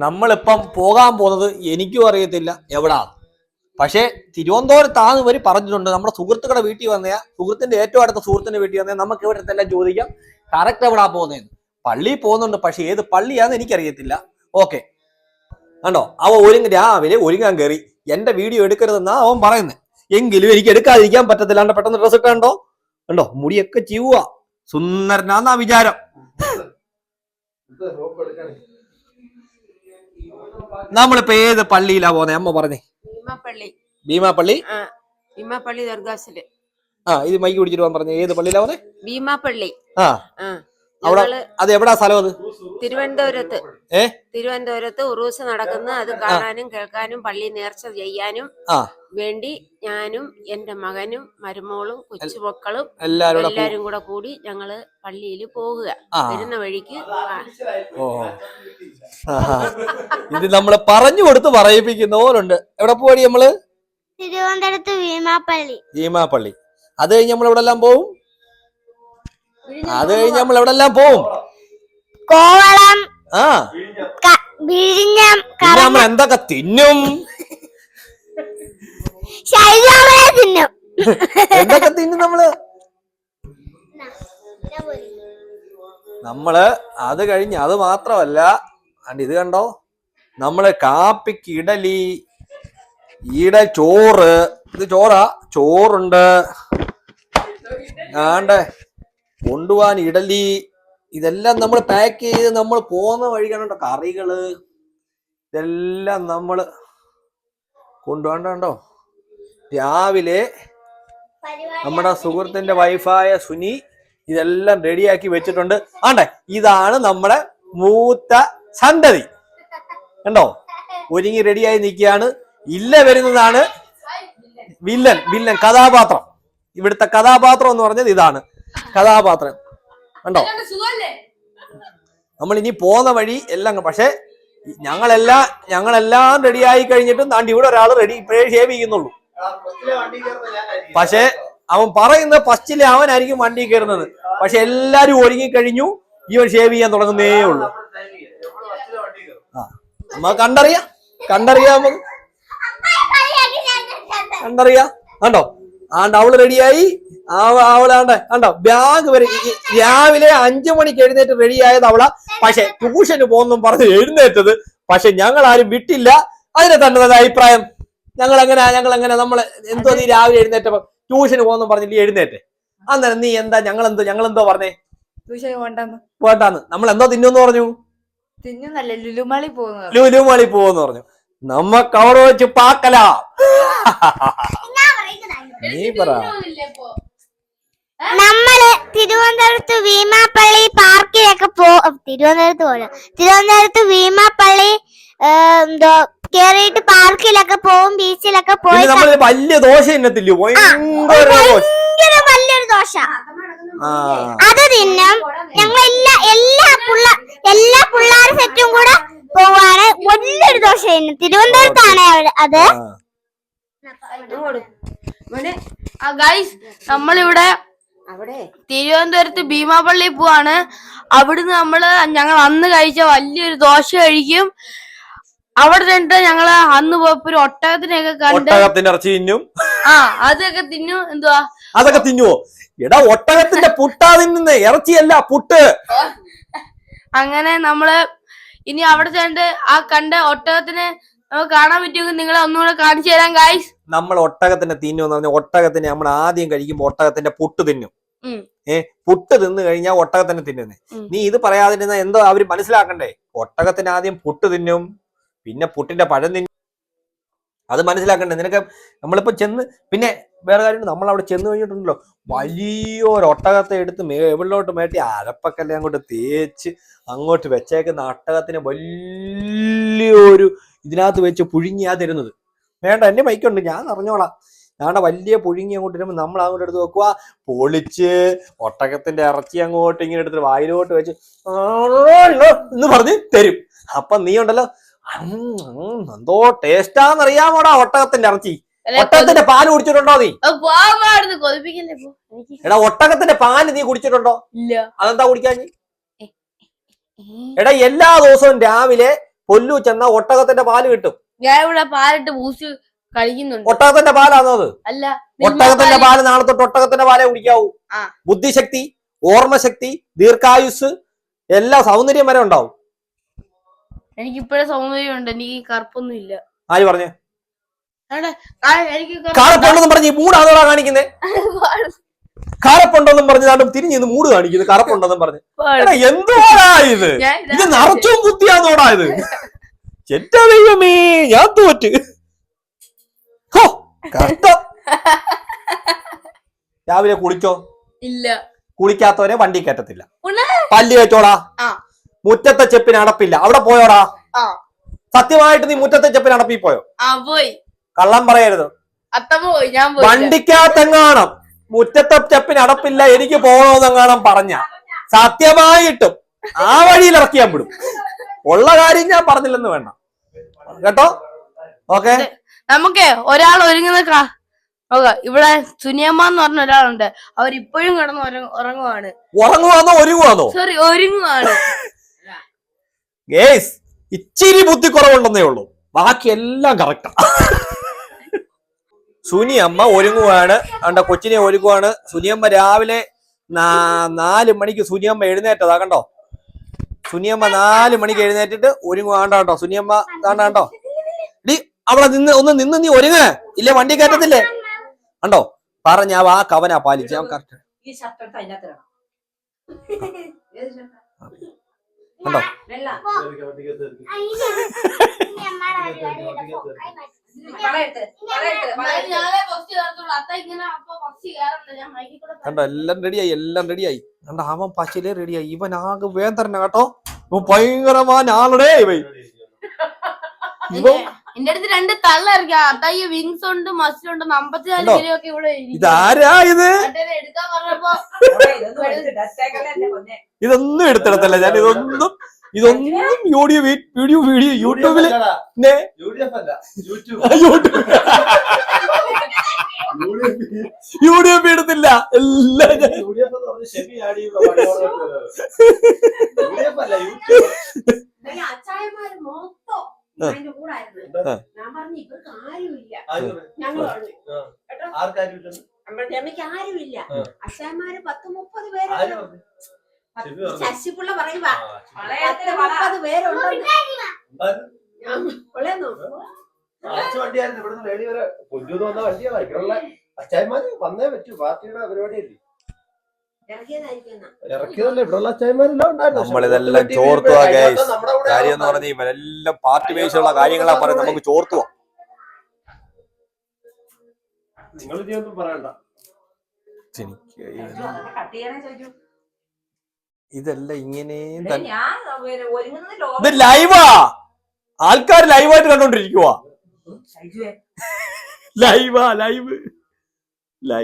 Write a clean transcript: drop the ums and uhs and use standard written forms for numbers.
നമ്മളിപ്പം പോകാൻ പോകുന്നത് എനിക്കും അറിയത്തില്ല എവിടാണ്. പക്ഷേ തിരുവനന്തപുരത്താണ് ഇവർ പറഞ്ഞിട്ടുണ്ട്. നമ്മുടെ സുഹൃത്തുക്കളുടെ വീട്ടിൽ വന്നയാ, സുഹൃത്തിന്റെ ഏറ്റവും അടുത്ത സുഹൃത്തിന്റെ വീട്ടിൽ വന്നയാ. നമുക്ക് ഇവിടെ എല്ലാം ചോദിക്കാം കറക്റ്റ് എവിടാ പോകുന്നതെന്ന്. പള്ളിയിൽ പോകുന്നുണ്ട്, പക്ഷെ ഏത് പള്ളിയാന്ന് എനിക്കറിയത്തില്ല. ഓക്കെ കണ്ടോ, അവൻ രാവിലെ ഒരുങ്ങാൻ കയറി. എന്റെ വീഡിയോ എടുക്കരുതെന്നാ അവൻ പറയുന്നത്. എങ്കിലും എനിക്ക് എടുക്കാതിരിക്കാൻ പറ്റത്തില്ല. പെട്ടെന്ന് ഡ്രസ് ഇട്ടോ കണ്ടോ, മുടിയൊക്കെ ചീവുക, സുന്ദരനാന്നാ വിചാരം. നമ്മളിപ്പോ ഏത് പള്ളിയിലാ പോകുന്നത് അമ്മ പറഞ്ഞേ? ഭീമാപ്പള്ളി. ഭീമാപ്പള്ളി ദർഗാസില്. ഇത് മൈക്ക് പിടിച്ചിട്ട് പോകാൻ പറഞ്ഞു. ഏത് പള്ളിയിലാ പോകുന്നത്? ഭീമാപ്പള്ളി. അവിടെ അത് എവിടാ സ്ഥലം? അത് തിരുവനന്തപുരത്ത് ഉറൂസ് നടക്കുന്ന, അത് കാണാനും കേൾക്കാനും പള്ളി നേർച്ച ചെയ്യാനും വേണ്ടി ഞാനും എന്റെ മകനും മരുമോളും കൊച്ചുമക്കളും എല്ലാരും കൂടെ കൂടി ഞങ്ങള് പള്ളിയിൽ പോകുക. വരുന്ന വഴിക്ക് ഇത് നമ്മള് പറഞ്ഞു കൊടുത്ത് പറയിപ്പിക്കുന്ന പോലുണ്ട്. എവിടെ പോയി നമ്മള്? തിരുവനന്തപുരത്ത് ഭീമാപ്പള്ളി. അത് കഴിഞ്ഞ് നമ്മൾ എവിടെല്ലാം പോവും? കോവളം, നമ്മൾ എന്തൊക്കെ തിന്നും? എന്തൊക്കെ തിന്നും നമ്മള് അത് കഴിഞ്ഞ് അത് മാത്രമല്ല, ഇത് കണ്ടോ, നമ്മള് കാപ്പിക്ക് ഇഡലി, ചോറ്. ഇത് ചോറുണ്ട്. കൊണ്ടുപോവാൻ ഇഡലി, ഇതെല്ലാം നമ്മൾ പാക്ക് ചെയ്ത് നമ്മൾ പോകുന്ന വഴി കണ്ടോ. കറികള് ഇതെല്ലാം നമ്മള് കൊണ്ടുപോകണ്ടോ. രാവിലെ നമ്മുടെ സുഹൃത്തിന്റെ വൈഫായ സുനി ഇതെല്ലാം റെഡിയാക്കി വെച്ചിട്ടുണ്ട്. ഇതാണ് നമ്മുടെ മൂത്ത സന്തതി കണ്ടോ, ഒരുങ്ങി റെഡിയായി നിൽക്കുകയാണ്. വരുന്നതാണ് വില്ലൻ കഥാപാത്രം. ഇവിടുത്തെ കഥാപാത്രം എന്ന് പറഞ്ഞത് ഇതാണ് കഥാപാത്രം കണ്ടോ. നമ്മൾ ഇനി പോകുന്ന വഴി എല്ലാം, പക്ഷെ ഞങ്ങളെല്ലാം റെഡിയായി കഴിഞ്ഞിട്ടും ഇവിടെ ഒരാൾ ഇപ്പോഴേ ഷേവ് ചെയ്യുന്നുള്ളൂ. പക്ഷെ അവൻ പറയുന്ന ഫസ്റ്റിലെ അവനായിരിക്കും വണ്ടി കയറുന്നത്. പക്ഷെ എല്ലാരും ഒരുങ്ങിക്കഴിഞ്ഞു, ഇവൻ ഷേവ് ചെയ്യാൻ തുടങ്ങുന്നേ ഉള്ളൂ. നമുക്ക് കണ്ടറിയാം കണ്ടോ. അവള് റെഡിയായി. കണ്ടോ, ബാഗ് വരെ രാവിലെ 5 മണിക്ക് എഴുന്നേറ്റ് റെഡിയായത് അവളാ. പക്ഷെ ട്യൂഷന് പോകുന്നു പറഞ്ഞ് എഴുന്നേറ്റത്. പക്ഷെ ഞങ്ങൾ ആരും വിട്ടില്ല. അതിനെ തന്നെ അഭിപ്രായം. ഞങ്ങളെങ്ങനെ നമ്മള് എന്തോ നീ രാവിലെ എഴുന്നേറ്റപ്പോ ട്യൂഷന് പോകുന്നു പറഞ്ഞില്ലേ എഴുന്നേറ്റ്? അന്നേരം നീ എന്താ ഞങ്ങളെന്തോ പറഞ്ഞേ? പോട്ടാന്ന്. നമ്മൾ എന്തോ തിന്നു പറഞ്ഞു? ലുലുമാളി പോകുന്നു പറഞ്ഞു. നമ്മക്ക് അവിടെ വെച്ച് പാക്കല. നീ പറ. നമ്മള് തിരുവനന്തപുരത്ത് ഭീമാപ്പള്ളി പാർക്കിലൊക്കെ തിരുവനന്തപുരത്ത് ഭീമാപ്പള്ളി കേറിയിട്ട് പാർക്കിലൊക്കെ പോവും, ബീച്ചിലൊക്കെ പോയി. വലിയ ദോശ തിന്നത്തില്ലോ, വലിയൊരു ദോശ. അത് തിന്നും. ഞങ്ങൾ എല്ലാ പിള്ളേർ സെറ്റും കൂടെ പോവാണ്. വലിയൊരു ദോശ തിന്നും. തിരുവനന്തപുരത്താണ് അത്. നമ്മളിവിടെ തിരുവനന്തപുരത്ത് ഭീമാപ്പള്ളി പോവാണ്. അവിടുന്ന് ഞങ്ങൾ അന്ന് കഴിച്ച വലിയൊരു ദോശ കഴിക്കും. അവിടെ നിന്നിട്ട് ഞങ്ങള് അന്ന് പോയപ്പോ ഒരു ഒട്ടകത്തിനൊക്കെ കണ്ട് ഇറച്ചി തിന്നും. അതൊക്കെ തിന്നു. എന്തുവാ അതൊക്കെ തിന്നുവോ? എടാ, ഒട്ടകത്തിന്റെ പുട്ടാ തിന്നുന്നേ, ഇറച്ചിയല്ല പുട്ട്. അങ്ങനെ നമ്മള് ഇനി അവിടെ ചെന്നിട്ട് ആ കണ്ട ഒട്ടകത്തിനെ നമുക്ക് കാണാൻ പറ്റുമെങ്കിൽ നിങ്ങളെ ഒന്നുകൂടെ കാണിച്ചു തരാം ഗായ്സ്. നമ്മൾ ഒട്ടകത്തിന്റെ തിന്നുമെന്ന് പറഞ്ഞാൽ ഒട്ടകത്തിനെ നമ്മൾ ആദ്യം കഴിക്കുമ്പോ ഒട്ടകത്തിന്റെ പുട്ട് തിന്നും. പുട്ട് തിന്നു കഴിഞ്ഞാൽ ഒട്ടകത്തിനെ തിന്നുന്നേ. നീ ഇത് പറയാതിരുന്ന എന്തോ അവര് മനസ്സിലാക്കണ്ടേ? ഒട്ടകത്തിന് ആദ്യം പുട്ട് തിന്നും, പിന്നെ പുട്ടിന്റെ പഴം തിന്നും. അത് മനസ്സിലാക്കണ്ടേ നിനക്ക്? നമ്മളിപ്പോ പിന്നെ വേറെ കാര്യം, നമ്മൾ അവിടെ ചെന്ന് കഴിഞ്ഞിട്ടുണ്ടല്ലോ, വലിയൊരു ഒട്ടകത്തെ എടുത്ത് എവിടോട്ട് മേട്ടി അരപ്പക്കല്ലേ അങ്ങോട്ട് തേച്ച് അങ്ങോട്ട് വെച്ചേക്കുന്ന ഒട്ടകത്തിന് വലിയൊരു ഇതിനകത്ത് വെച്ച് പുഴുങ്ങിയാ തരുന്നത്. വേണ്ട, എന്റെ മൈക്കുണ്ട്, ഞാൻ അറിഞ്ഞോളാം. ഞാടെ വലിയ പുഴുങ്ങി അങ്ങോട്ട് വരുമ്പോൾ നമ്മൾ അങ്ങോട്ട് എടുത്ത് വെക്കുക, പൊളിച്ച് ഒട്ടകത്തിന്റെ ഇറച്ചി അങ്ങോട്ട് ഇങ്ങനെ എടുത്തിട്ട് വായിലോട്ട് വെച്ച് എന്ന് പറഞ്ഞ് തരും. അപ്പൊ നീ ഉണ്ടല്ലോ, എന്തോ ടേസ്റ്റാന്നറിയാമോടാ ഒട്ടകത്തിന്റെ ഇറച്ചി. ഒട്ടകത്തിന്റെ പാല് കുടിച്ചിട്ടുണ്ടോ നീ? എടാ, ഒട്ടകത്തിന്റെ പാല് നീ കുടിച്ചിട്ടുണ്ടോ? അതെന്താ കുടിക്കാൻ? എടാ, എല്ലാ ദിവസവും രാവിലെ പൊല്ലു ചെന്നാ ഒട്ടകത്തിന്റെ പാല് കിട്ടും. ഞാൻ ഇവിടെ പാലിട്ട് ബൂസ്റ്റ് കഴിക്കുന്നുണ്ട്. ഒട്ടകത്തിന്റെ പാലാണോ അത്? അല്ല, ഒട്ടകത്തിന്റെ പാല് നാളെ തൊട്ട് ഒട്ടകത്തിന്റെ പാലേ കുടിക്കാവൂ. ബുദ്ധിശക്തി, ഓർമ്മശക്തി, ദീർഘായുസ്, എല്ലാ സൗന്ദര്യം വരെ ഉണ്ടാവും. എനിക്ക് ഇപ്പോഴും സൗന്ദര്യമുണ്ട്, എനിക്ക് കറുപ്പൊന്നും ഇല്ല. ആര് പറഞ്ഞേ? എനിക്ക് കറുപ്പുണ്ടെന്നും പറഞ്ഞ് മൂടാണോടാ കാണിക്കുന്നേ? കറുപ്പുണ്ടെന്നും പറഞ്ഞാലും തിരിഞ്ഞ് ഇന്ന് മൂട് കാണിക്കുന്നത് കറുപ്പുണ്ടെന്നും പറഞ്ഞ്. എന്തോടാ ഇത്? ഇത് നിറച്ചും ബുദ്ധിയാന്നോടാ ഇത്? എന്റെ ദൈവമേ, ഞാൻ തോറ്റ്. കഷ്ടം. രാവിലെ കുളിച്ചോ? ഇല്ല. കുളിക്കാത്തവരെ വണ്ടി കയറ്റത്തില്ല. പല്ല് വെച്ചോടാ. മുറ്റത്തെ ചെപ്പിന് അടപ്പില്ല, അവിടെ പോയോടാ. സത്യമായിട്ട് നീ മുറ്റത്തെ ചെപ്പിന് അടപ്പിൽ പോയോ? പോയി. കള്ളം പറയരുത്. വണ്ടിക്കകത്തെങ്ങാണം മുറ്റത്തെ ചെപ്പിന് അടപ്പില്ല, എനിക്ക് പോകണമെന്നെങ്ങാണം പറഞ്ഞ സത്യമായിട്ടും ആ വഴിയിൽ ഇറക്കിയാൻ വിടും. ഉള്ള കാര്യം ഞാൻ പറഞ്ഞില്ലെന്ന് വേണ്ട കേട്ടോ. ഓക്കെ, നമുക്ക് ഒരാൾ ഒരുങ്ങുന്ന ഇവിടെ സുനിയമ്മ എന്ന് പറഞ്ഞ ഒരാളുണ്ട്. അവരിപ്പോഴും കിടന്ന് ഉറങ്ങുവാണ്. ഉറങ്ങുവാന്നോ ഒരുങ്ങുവാന്നോ? സോറി, ഒരുങ്ങുവാണ്. ഗേസ്, ഇച്ചിരി ബുദ്ധി കുറവുണ്ടെന്നേ ഉള്ളൂ, ബാക്കി എല്ലാം കറക്റ്റാ. സുനിയമ്മ ഒരുങ്ങുവാണ്, അവന്റെ കൊച്ചിനെ ഒരുങ്ങുവാണ്. സുനിയമ്മ രാവിലെ 4 മണിക്ക് സുനിയമ്മ എഴുന്നേറ്റതാ കണ്ടോ. സുനിയമ്മ 4 മണിക്ക് എഴുന്നേറ്റിട്ട് ഒരുങ്ങുവാണ്ട കേട്ടോ. സുനിയമ്മ കണ്ടോ. ഡി അവിടെ നിന്ന് നീ ഒരുങ്ങ, ഇല്ലേ വണ്ടി കയറ്റത്തില്ലേ കണ്ടോ. പറഞ്ഞ ആ കവനാ പാലിച്ച് ഞാൻ കറക്റ്റ് കണ്ടോ. കണ്ടോ, എല്ലാം റെഡിയായി, എല്ലാം റെഡിയായി. കണ്ടോ, അവൻ പശയിലെ റെഡിയായി. ഇവൻ ആകെ വേന്തരന കേട്ടോ. ഇവൻ ഭയങ്കരമായ ആളുടെ എന്റെ അടുത്ത് 2 തള്ള ഇറക്കിയ അത്തായി വിങ്സ് ഉണ്ട്, മസിലുണ്ട്, 54 കിലോ ഒക്കെ ഇവിടെ. ഇതാരാ ഇത്? എടുക്കാൻ പറഞ്ഞപ്പോ ഇതൊന്നും എടുത്തിടത്തല്ല ഞാൻ. ഇതൊന്നും വീഡിയോ യൂട്യൂബില് യൂട്യൂബ് എടുത്തില്ല. എല്ലാം ഞാൻ പറഞ്ഞു ഇവർക്ക് ആരുമില്ല, ആരുമില്ല. അച്ഛന്മാര് 10-30 പേരുണ്ട്. ശശിപിള്ള പറയുക 10-30 പേരുണ്ട്. അച്ചായന്മാര് വന്നേ പറ്റൂ, പാർട്ടിയുടെ പരിപാടിയല്ലേ. നമ്മളിതെല്ലാം ചോർത്തുക ഗൈസ്. കാര്യം എന്ന് പറഞ്ഞാൽ ഇവരെല്ലാം പാർട്ടി ബേസുള്ള കാര്യങ്ങളാ പറയുന്നത്, നമുക്ക് ചോർത്തുക. ഇതെല്ലാം ഇങ്ങനെ ഇത് ലൈവാ, ആൾക്കാർ ലൈവായിട്ട് കണ്ടോണ്ടിരിക്കുവാ. ലൈവ്